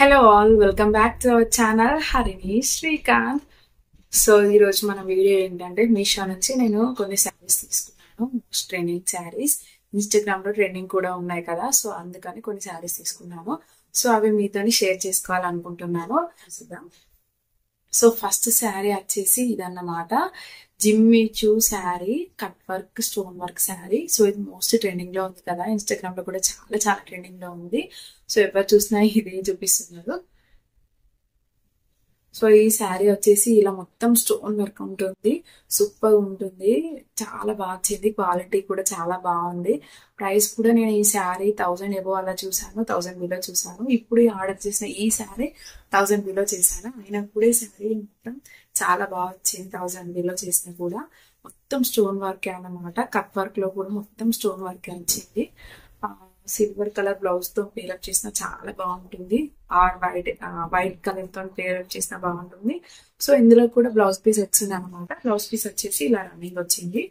Hello all, welcome back to our channel Harini Srikanth. So ఈరోజు మన video ఏంటంటే, మీషో నుంచి నేను కొన్ని శారీస్ తీసుకున్నాను. మోస్ట్ ట్రెండింగ్ శారీస్, ఇన్స్టాగ్రామ్ లో ట్రెండింగ్ కూడా ఉన్నాయి కదా, సో అందుకని కొన్ని శారీస్ తీసుకున్నాను. సో అవి మీతోని షేర్ చేసుకోవాలనుకుంటున్నాను. సో ఫస్ట్ శారీ వచ్చేసి ఇదన్నమాట, Jimmy Choo sari, cut work stone work sari. So ఇది మోస్ట్ ట్రెండింగ్ లో ఉంది కదా, ఇన్స్టాగ్రామ్ లో కూడా చాలా చాలా ట్రెండింగ్ లో ఉంది. సో ఎవరు చూసినా ఇదే చూపిస్తున్నారు. సో ఈ శారీ వచ్చేసి ఇలా మొత్తం స్టోన్ వర్క్ ఉంటుంది, సూపర్ ఉంటుంది, చాలా బాగా వచ్చింది. క్వాలిటీ కూడా చాలా బాగుంది. ప్రైస్ కూడా నేను ఈ శారీ 1000 ఎబో అలా చూసాను, 1000 బిలో చూసాను. ఇప్పుడు ఆర్డర్ చేసిన ఈ శారీ 1000 బిలో చేశాను. అయినా కూడా ఈ శారీ మొత్తం చాలా బాగా వచ్చింది. 1000 బిలో చేసినా కూడా మొత్తం స్టోన్ వర్క్ అన్నమాట. కట్ వర్క్ లో కూడా మొత్తం స్టోన్ వర్క్ వచ్చింది. సిల్వర్ కలర్ బ్లౌజ్ తో పేరప్ చేసిన చాలా బాగుంటుంది. ఆర్ వైట్ కలర్ తో పేరప్ చేసిన బాగుంటుంది. సో ఇందులో కూడా బ్లౌజ్ పీస్ వచ్చింది అనమాట. బ్లౌజ్ పీస్ వచ్చేసి ఇలా రన్నింగ్ వచ్చింది.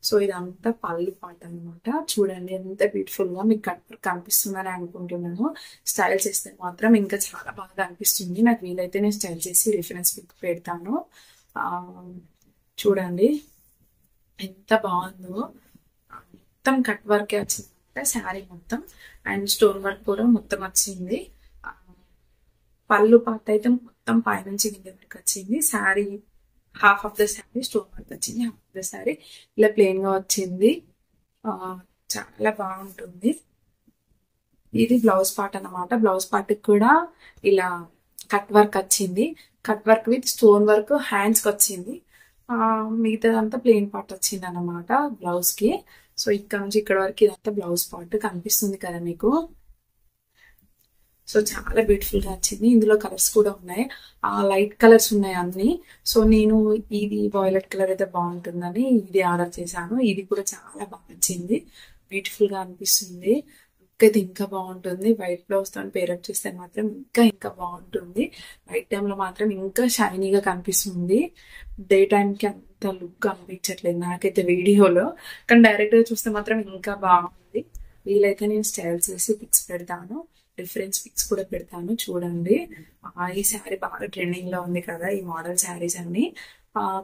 సో ఇదంతా పళ్ళు పాట అనమాట. చూడండి ఎంత బ్యూటిఫుల్ గా మీకు కనిపిస్తుందని అనుకుంటున్నాను. స్టైల్ చేస్తే మాత్రం ఇంకా చాలా బాగా అనిపిస్తుంది. నాకు వీలైతే నేను స్టైల్ చేసి రిఫరెన్స్ పిక్ పెడతాను. చూడండి ఎంత బాగుందో. మొత్తం కట్ వర్కే వచ్చింది శారీ మొత్తం, అండ్ స్టోన్ వర్క్ కూడా మొత్తం వచ్చింది. పళ్ళు పార్ట్ అయితే మొత్తం పైనుంచి కింద వరకు వచ్చింది. Sari half of the sari stone work వచ్చింది, హాఫ్ ఆఫ్ ద శారీ ఇలా ప్లెయిన్ గా వచ్చింది. చాలా బాగుంటుంది. ఇది బ్లౌజ్ పార్ట్ అన్నమాట. బ్లౌజ్ పార్ట్ కూడా ఇలా కట్ వర్క్ వచ్చింది. Cut work with stone work hands కి వచ్చింది. మిగతాదంతా ప్లెయిన్ పార్ట్ వచ్చింది అన్నమాట బ్లౌజ్ కి. సో ఇక్కడ నుంచి ఇక్కడ వరకు ఇదంతా బ్లౌజ్ పార్ట్ కనిపిస్తుంది కదా మీకు. సో చాలా బ్యూటిఫుల్ గా వచ్చింది. ఇందులో కలర్స్ కూడా ఉన్నాయి, లైట్ కలర్స్ ఉన్నాయి అన్ని. సో నేను ఇది వాయిలెట్ కలర్ అయితే బాగుంటుందని ఇది ఆర్డర్ చేశాను. ఇది కూడా చాలా బాగా వచ్చింది, బ్యూటిఫుల్ గా అనిపిస్తుంది. లుక్ అయితే ఇంకా బాగుంటుంది. వైట్ బ్లౌజ్ తో పేరప్ చేస్తే మాత్రం ఇంకా బాగుంటుంది. నైట్ టైమ్ లో మాత్రం ఇంకా షైనీగా కనిపిస్తుంది. డే టైం కి అంత లుక్ అనిపించట్లేదు నాకైతే వీడియోలో, కానీ డైరెక్ట్ గా చూస్తే మాత్రం ఇంకా బాగుంది. వీలైతే నేను స్టైల్ చేసి పిక్స్ పెడతాను, రిఫరెన్స్ పిక్స్ కూడా పెడతాను. చూడండి ఈ శారీ బాగా ట్రెండింగ్ లో ఉంది కదా, ఈ మోడల్ శారీస్ అన్ని.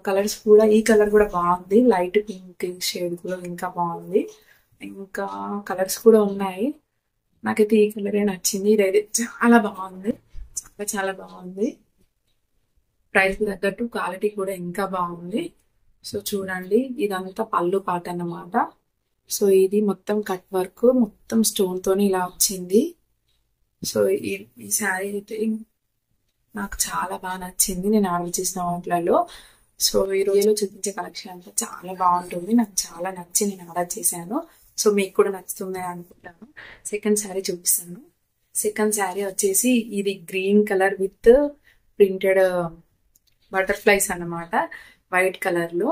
కలర్స్ కూడా, ఈ కలర్ కూడా బాగుంది, లైట్ పింక్ షేడ్ కూడా ఇంకా బాగుంది. ఇంకా కలర్స్ కూడా ఉన్నాయి. నాకైతే ఈ కలరే నచ్చింది. ఇదైతే చాలా బాగుంది, చాలా చాలా బాగుంది. ప్రైస్ తగ్గట్టు క్వాలిటీ కూడా ఇంకా బాగుంది. సో చూడండి ఇదంతా పళ్ళు పాట అన్నమాట. సో ఇది మొత్తం కట్ వర్క్, మొత్తం స్టోన్ తోని ఇలా వచ్చింది. సో ఈ శారీ అయితే నాకు చాలా బాగా నచ్చింది. నేను ఆర్డర్ చేసిన వాటిలలో. సో ఈ రోజులో చూపించే కలెక్షన్ అంతా చాలా బాగుంటుంది, నాకు చాలా నచ్చి నేను ఆర్డర్ చేశాను. సో మీకు కూడా నచ్చుతుంది అనుకుంటాను. సెకండ్ శారీ చూపిస్తాను. సెకండ్ శారీ వచ్చేసి ఇది green colour with printed butterflies అన్నమాట, వైట్ కలర్ లో.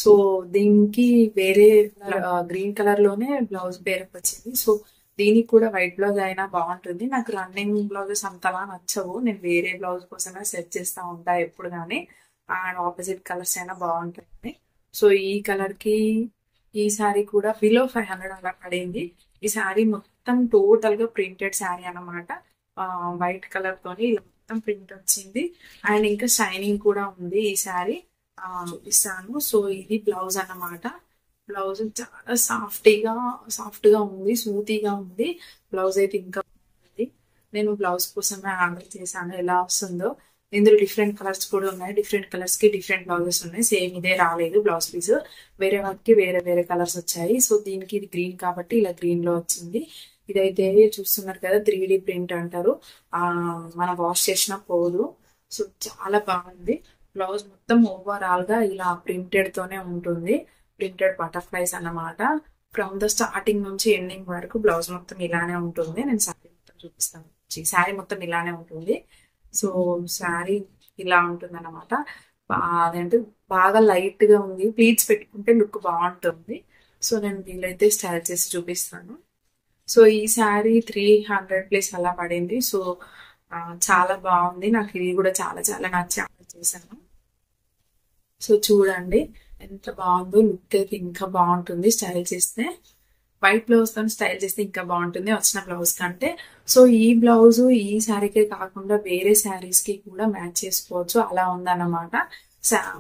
సో దీనికి వేరే గ్రీన్ కలర్ లోనే బ్లౌజ్ పేరప్ వచ్చింది. సో దీనికి కూడా వైట్ బ్లౌజ్ అయినా బాగుంటుంది. నాకు రన్నింగ్ బ్లౌజెస్ అంతలా నచ్చవు, నేను వేరే బ్లౌజ్ కోసమే సెట్ చేస్తా ఉంటా ఎప్పుడు కానీ. అండ్ ఆపోజిట్ కలర్స్ అయినా బాగుంటుంది. సో ఈ కలర్ కి ఈ శారీ కూడా బిలో 500 అలా పడింది. ఈ శారీ మొత్తం టోటల్ గా ప్రింటెడ్ శారీ అన్నమాట. వైట్ కలర్ తోని ఇలా మొత్తం ప్రింట్ వచ్చింది, అండ్ ఇంకా షైనింగ్ కూడా ఉంది. ఈ శారీ చూపిస్తాను. సో ఇది బ్లౌజ్ అన్నమాట. బ్లౌజ్ చాలా సాఫ్ట్ గా ఉంది, స్మూతీగా ఉంది. బ్లౌజ్ అయితే ఇంకా బాగుంది. నేను బ్లౌజ్ కోసమే ఆర్డర్ చేశాను, ఎలా వస్తుందో. ఇందులో డిఫరెంట్ కలర్స్ కూడా ఉన్నాయి, డిఫరెంట్ కలర్స్ కి డిఫరెంట్ బ్లౌజెస్ ఉన్నాయి. సేమ్ ఇదే రాలేదు బ్లౌజ్ పీస్, వేరే వాటికి వేరే వేరే కలర్స్ వచ్చాయి. సో దీనికి ఇది గ్రీన్ కాబట్టి ఇలా గ్రీన్ లో వచ్చింది. ఇదైతే చూస్తున్నారు కదా, 3D ప్రింట్ అంటారు. మనం వాష్ చేసినా పోదు. సో చాలా బాగుంది. బ్లౌజ్ మొత్తం ఓవరాల్ గా ఇలా ప్రింటెడ్ తోనే ఉంటుంది, ప్రింటెడ్ బటర్ఫ్లైస్ అన్నమాట. ఫ్రమ్ ద స్టార్టింగ్ నుంచి ఎండింగ్ వరకు బ్లౌజ్ మొత్తం ఇలానే ఉంటుంది. నేను శారీ మొత్తం చూపిస్తాను. శారీ మొత్తం ఇలానే ఉంటుంది. సో శారీ ఇలా ఉంటుంది అన్నమాట. అదేంటే బాగా లైట్ గా ఉంది, ప్లీట్స్ పెట్టుకుంటే లుక్ బాగుంటుంది. సో నేను వీలైతే స్టైల్ చేసి చూపిస్తాను. సో ఈ శారీ 300+ అలా పడింది. సో చాలా బాగుంది. నాకు ఇది కూడా చాలా చాలా నచ్చి ఆర్డర్ చేశాను. సో చూడండి ఎంత బాగుందో, లుక్ అయితే ఇంకా బాగుంటుంది స్టైల్ చేస్తే. వైట్ బ్లౌజ్ తో స్టైల్ చేస్తే ఇంకా బాగుంటుంది వచ్చిన బ్లౌజ్ కంటే. సో ఈ బ్లౌజ్ ఈ శారీకే కాకుండా వేరే శారీస్ కి కూడా మ్యాచ్ చేసుకోవచ్చు, అలా ఉందన్నమాట.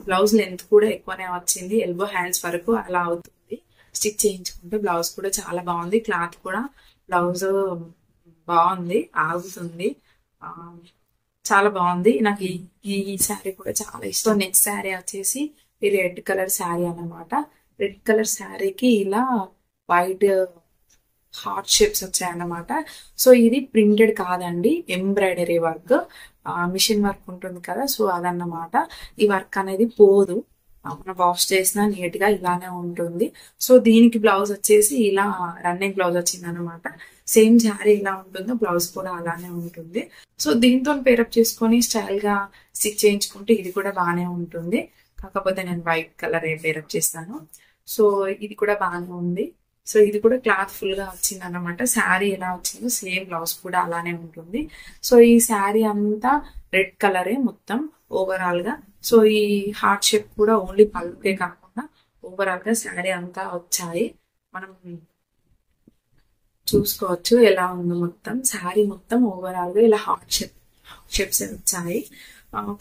బ్లౌజ్ లెంత్ కూడా ఎక్కువనే వచ్చింది, ఎల్బో హ్యాండ్స్ వరకు అలా అవుతుంది. స్టిచ్ చేయించుకుంటే బ్లౌజ్ కూడా చాలా బాగుంది, క్లాత్ కూడా బ్లౌజ్ బాగుంది, ఆగుతుంది, చాలా బాగుంది. నాకు ఈ శారీ కూడా చాలా ఇష్టం. నెక్స్ట్ శారీ వచ్చేసి ఈ రెడ్ కలర్ శారీ అన్నమాట. రెడ్ కలర్ శారీకి ఇలా వైట్ హార్ట్ షేప్స్ వచ్చాయన్నమాట. సో ఇది ప్రింటెడ్ కాదండి, ఎంబ్రాయిడరీ వర్క్, మిషన్ వర్క్ ఉంటుంది కదా, సో అదన్నమాట. ఈ వర్క్ అనేది పోదు, మనం వాష్ చేసినా నీట్ గా ఇలానే ఉంటుంది. సో దీనికి బ్లౌజ్ వచ్చేసి ఇలా రన్నింగ్ బ్లౌజ్ వచ్చింది అనమాట. సేమ్ శారీ ఇలా ఉంటుందో బ్లౌజ్ కూడా అలానే ఉంటుంది. సో దీంతో పేరప్ చేసుకొని స్టైల్ గా స్టిచ్ చేయించుకుంటే ఇది కూడా బాగానే ఉంటుంది. కాకపోతే నేను వైట్ కలర్ పేరప్ చేస్తాను. సో ఇది కూడా బాగానే ఉంది. సో ఇది కూడా క్లాత్ ఫుల్ గా వచ్చింది అనమాట. శారీ ఎలా వచ్చిందో సేమ్ బ్లౌజ్ కూడా అలానే ఉంటుంది. సో ఈ శారీ అంతా రెడ్ కలరే మొత్తం ఓవరాల్ గా. సో ఈ హార్ట్ షేప్ కూడా ఓన్లీ పళ్ళుకే కాకుండా ఓవరాల్ గా శారీ అంతా వచ్చాయి. మనం చూసుకోవచ్చు ఎలా ఉందో మొత్తం శారీ మొత్తం ఓవరాల్ గా ఇలా హార్ట్ షేప్స్ వచ్చాయి.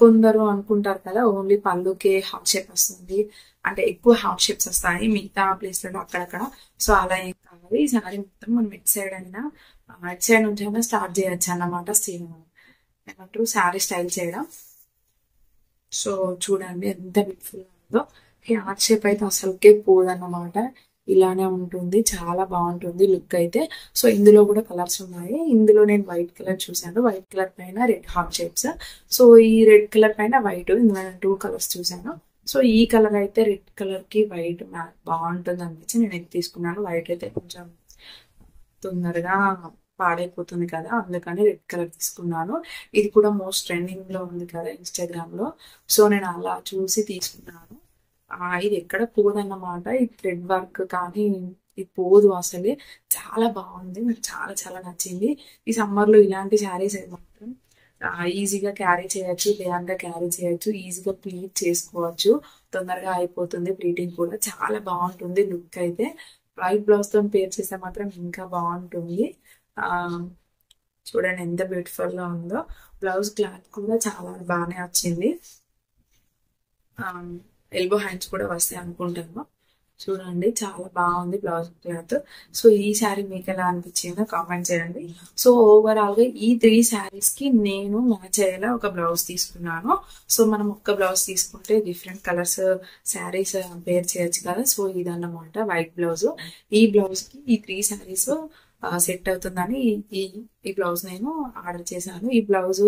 కొందరు అనుకుంటారు కదా ఓన్లీ పళ్ళుకే హార్ట్ షేప్ వస్తుంది, అంటే ఎక్కువ హార్ట్ షేప్స్ వస్తాయి మిగతా ప్లేస్లలో అక్కడక్కడ. సో అలా ఏం కావాలి, ఈ శారీ మొత్తం మనం ఎట్ సైడ్ అయినా ఎట్ సైడ్ నుంచి అయినా స్టార్ట్ చేయొచ్చు అన్నమాట. ఏమంటారు శారీ స్టైల్ చేయడం. సో చూడండి ఎంత బ్యూటిఫుల్ గా ఉందో. ఈ హార్ట్ షేప్ అయితే అసలుకే పోదన్నమాట, ఇలానే ఉంటుంది, చాలా బాగుంటుంది లుక్ అయితే. సో ఇందులో కూడా కలర్స్ ఉన్నాయి. ఇందులో నేను వైట్ కలర్ చూసాను, వైట్ కలర్ పైన రెడ్ హార్ట్ షేప్స్. సో ఈ రెడ్ కలర్ పైన వైట్, ఇందులో నేను 2 కలర్స్ చూసాను. సో ఈ కలర్ అయితే రెడ్ కలర్ కి వైట్ బాగుంటుంది అనిపించి నేను ఇది తీసుకున్నాను. వైట్ అయితే కొంచెం తొందరగా పాడైపోతుంది కదా, అందుకని రెడ్ కలర్ తీసుకున్నాను. ఇది కూడా మోస్ట్ ట్రెండింగ్ లో ఉంది కదా ఇన్స్టాగ్రామ్ లో. సో నేను అలా చూసి తీసుకున్నాను. ఇది ఎక్కడ పోదన్నమాట, ఈ థ్రెడ్ వర్క్ కానీ ఇది పోదు అసలే, చాలా బాగుంది, నాకు చాలా చాలా నచ్చింది. ఈ సమ్మర్ లో ఇలాంటి శారీస్ మాత్రం ఈజీగా క్యారీ చేయొచ్చు, లేదంటే క్యారీ చేయొచ్చు, ఈజీగా ప్లీట్ చేసుకోవచ్చు, తొందరగా అయిపోతుంది. ప్లీటింగ్ కూడా చాలా బాగుంటుంది లుక్ అయితే. వైట్ బ్లౌజ్ తో పేర్ చేస్తే మాత్రం ఇంకా బాగుంటుంది. చూడండి ఎంత బ్యూటిఫుల్ గా ఉందో. బ్లౌజ్ క్లాత్ కూడా చాలా బాగానే వచ్చింది. ఎల్బో హ్యాండ్స్ కూడా వస్తాయి అనుకుంటాను. చూడండి చాలా బాగుంది బ్లౌజ్ క్లాత్. సో ఈ శారీ మీకు ఎలా అనిపించిందో కామెంట్ చేయండి. సో ఓవరాల్ గా ఈ 3 శారీస్ కి నేను మ్యాచ్ అయ్యేలా ఒక బ్లౌజ్ తీసుకున్నాను. సో మనం ఒక్క బ్లౌజ్ తీసుకుంటే డిఫరెంట్ కలర్స్ శారీస్ పేర్ చేయొచ్చు కదా. సో ఇదన్నమాట వైట్ బ్లౌజ్. ఈ బ్లౌజ్ కి ఈ 3 శారీస్ సెట్ అవుతుందని ఈ బ్లౌజ్ నేను ఆర్డర్ చేశాను. ఈ బ్లౌజ్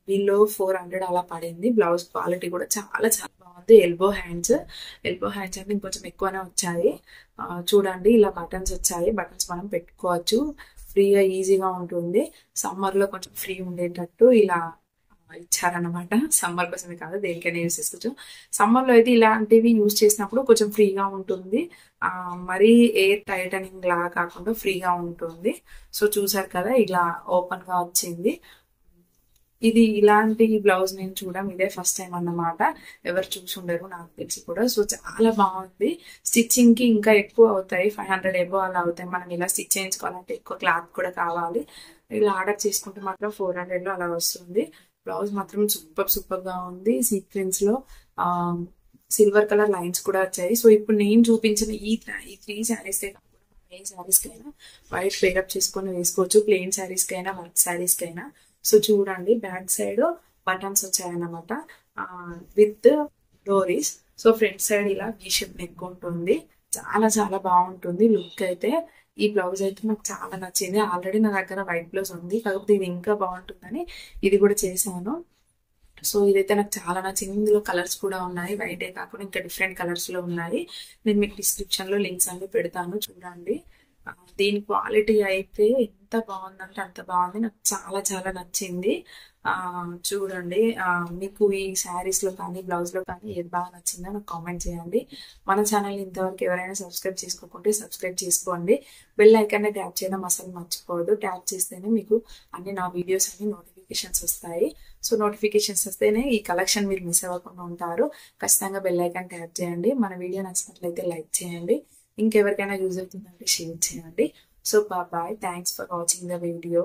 బిలో 400 అలా పడింది. బ్లౌజ్ క్వాలిటీ కూడా చాలా చాలా బాగుంది. ఎల్బో హ్యాండ్స్ అంటే ఇంకొంచెం ఎక్కువనే వచ్చాయి. చూడండి ఇలా బటన్స్ వచ్చాయి, బటన్స్ మనం పెట్టుకోవచ్చు, ఫ్రీగా ఈజీగా ఉంటుంది. సమ్మర్ లో కొంచెం ఫ్రీ ఉండేటట్టు ఇలా ఇచ్చారనమాట. సమ్మర్ కోసమే కాదు, దేనికైనా యూజ్ చేసుకోవచ్చు. సమ్మర్ లో అయితే ఇలాంటివి యూజ్ చేసినప్పుడు కొంచెం ఫ్రీగా ఉంటుంది, మరీ ఎయిర్ టైటనింగ్ లా కాకుండా ఫ్రీగా ఉంటుంది. సో చూసారు కదా ఇలా ఓపెన్ గా వచ్చింది. ఇది ఇలాంటి బ్లౌజ్ నేను చూడడం ఇదే ఫస్ట్ టైం అన్నమాట. ఎవరు చూసి ఉండరు నాకు తెలిసి కూడా. సో చాలా బాగుంది. స్టిచ్చింగ్ కి ఇంకా ఎక్కువ అవుతాయి, 500 ఎబో అలా అవుతాయి. మనం ఇలా స్టిచ్ చేయించుకోవాలంటే ఎక్కువ క్లాత్ కూడా కావాలి. ఇలా ఆర్డర్ చేసుకుంటే మాత్రం 400 లో అలా వస్తుంది. బ్లౌజ్ మాత్రం సూపర్ గా ఉంది. సీక్వెన్స్ లో సిల్వర్ కలర్ లైన్స్ కూడా వచ్చాయి. సో ఇప్పుడు నేను చూపించిన ఈ 3 శారీస్ ఏ శారీస్ కైనా వైట్ పేరప్ చేసుకొని వేసుకోవచ్చు, ప్లెయిన్ శారీస్ కైనా వర్క్ శారీస్ కైనా. సో చూడండి బ్యాక్ సైడ్ బటన్స్ వచ్చాయన్నమాట విత్ డోరీస్. సో ఫ్రంట్ సైడ్ ఇలా వీ షేప్ నెక్ ఉంటుంది, చాలా చాలా బాగుంటుంది లుక్ అయితే. ఈ బ్లౌజ్ అయితే నాకు చాలా నచ్చింది. ఆల్రెడీ నా దగ్గర వైట్ బ్లౌజ్ ఉంది, కాకపోతే ఇది ఇంకా బాగుంటుందని ఇది కూడా చేశాను. సో ఇదైతే నాకు చాలా నచ్చింది. ఇందులో కలర్స్ కూడా ఉన్నాయి, వైటే కాకుండా ఇంకా డిఫరెంట్ కలర్స్ లో ఉన్నాయి. నేను మీకు డిస్క్రిప్షన్ లో లింక్స్ అన్ని పెడతాను, చూడండి. దీని క్వాలిటీ అయితే ఎంత బాగుందంటే అంత బాగుంది, నాకు చాలా చాలా నచ్చింది. చూడండి మీకు ఈ శారీస్ లో కానీ బ్లౌజ్ లో కానీ ఏది బాగా నచ్చిందో నాకు కామెంట్ చేయండి. మన ఛానల్ ఇంతవరకు ఎవరైనా సబ్స్క్రైబ్ చేసుకోకుంటే సబ్స్క్రైబ్ చేసుకోండి. బెల్ ఐకాన్ ట్యాప్ చేయడం అసలు మర్చిపోవద్దు. ట్యాప్ చేస్తేనే మీకు అన్ని నా వీడియోస్ అన్ని నోటిఫికేషన్స్ వస్తాయి. సో నోటిఫికేషన్స్ వస్తేనే ఈ కలెక్షన్ మీరు మిస్ అవ్వకుండా ఉంటారు. ఖచ్చితంగా బెల్ ఐకాన్ ట్యాప్ చేయండి. మన వీడియో నచ్చినట్లయితే లైక్ చేయండి. ఇంకెవరికైనా యూజ్ అవుతుందంటే షేర్ చేయండి. So bye, thanks for watching the video.